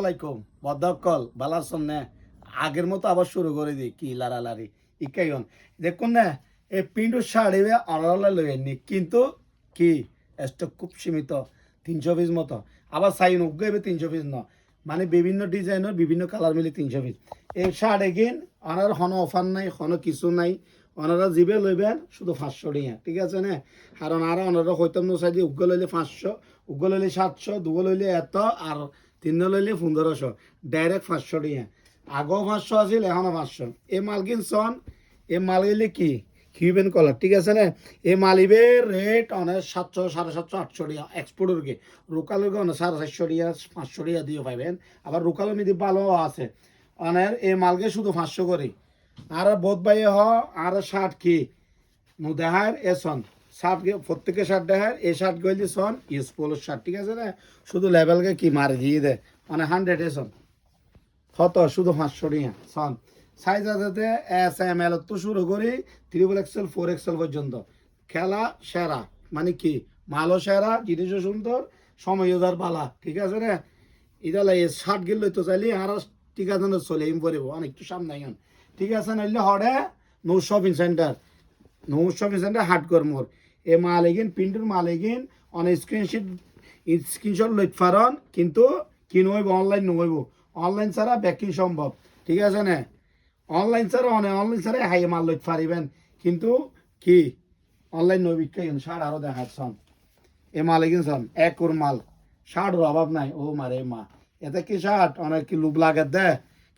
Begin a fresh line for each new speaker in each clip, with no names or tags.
আলাইকুম বদকল বালার সামনে আগের মতো আবার শুরু করে দিই কি লারালারি ইকাইন দেখুন না এই পিন্টু শাড়ি অনারলা লইনি কিন্তু কি স্টক খুব সীমিত 300 পিস মতো আবার সাইন উগবে 300 পিস ন মানে বিভিন্ন ডিজাইনের বিভিন্ন কালার মিলে 300 পিস এই শাড়ি কিন অনার হন অফার নাই হন কিছু নাই ওনারা জিবে লইবেন শুধু 500 টাকা ঠিক আছে না কারণ আর ওনারা হইতাম না সাইডে উগ্গ লইলে 500 উগ্গ লইলে 700 দুগো লইলে এত আর তিন লইলে 1500 ডাইরেক্ট 500 টাকা আগেও 500 আছিল এখনও 500 এই মাল কিনছন এই মাল গেলে কি কিউবেন কলার ঠিক আছে না এই মালিবের রেট অনেক 700 750 800 টাকা এক্সপোর্টের গে লোকালের গে অনেক 450 টাকা 500 টাকা দিয়ে পাইবেন আবার লোকালের মধ্যে ভালো আছে অনেক এই মালকে শুধু 500 করে আর বোধ ভাই আর শার্ট কি নু দেখার এসন শার্ট প্রত্যেকে শার্ট দেখার এই শার্ট গইলি সন ইউজ পোলোর শার্ট ঠিক আছে না শুধু লেভেলকে কি মারে দিয়ে দেয় মানে 100 এসন কত শুধু 500 টাকা সন সাইজ আছে SML তো শুরু করি XXL 4XL পর্যন্ত খেলা সেরা মানে কি মালও সেরা জিনিসও সুন্দর সময়ও যার বালা ঠিক আছে না ইদালা এই শার্ট গেলে তো চাইলে আর ঠিক আছে না চলে এম পরিব অনেকটু সামনে ঠিক আছে নাহলে হরে নৌ শপিং সেন্টার হাটকর মোর এ মালিকিন পিন্টুর মালিকিন অনেক স্ক্রিনশট লইত পারন কিন্তু কিনবো অনলাইন নইব অনলাইন ছাড়া ব্যাকিং সম্ভব ঠিক আছে না অনলাইন ছাড়া হাই মাল লইত পারিবেন কিন্তু কি অনলাইন নই বিক্রি শার্ট আরও দেখাচ্ছন এ মালিকিন সন একুর মাল শার্টের অভাব নাই ও মারে মা এতে কি শার্ট অনেক কি লুব লাগে দে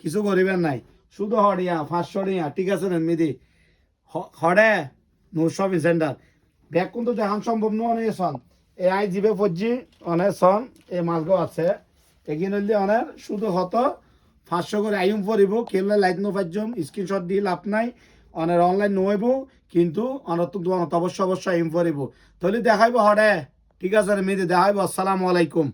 কিছু করিবেন নাই শুধু হরিয়া 500 টাকা ঠিক আছে না মিদি হরে নো শপিং সেন্টার ব্যাগ কিন্তু দেখান সম্ভব নয় অনেক সন এ আই জিবে পড়ছি অনেক সন এই মালগো আছে এগিয়ে নইলে অনেক শুধু হতো 500 করে আইম পড়িব কেবলে লাইট নো পাইজম স্ক্রিনশট দিয়ে লাভ নাই অনেক অনলাইন নইব কিন্তু অনেক তো অবশ্যই আইম পড়িব তাহলে দেখাইব হরে ঠিক আছে মেয়েদের দেখাইব আসসালামু আলাইকুম।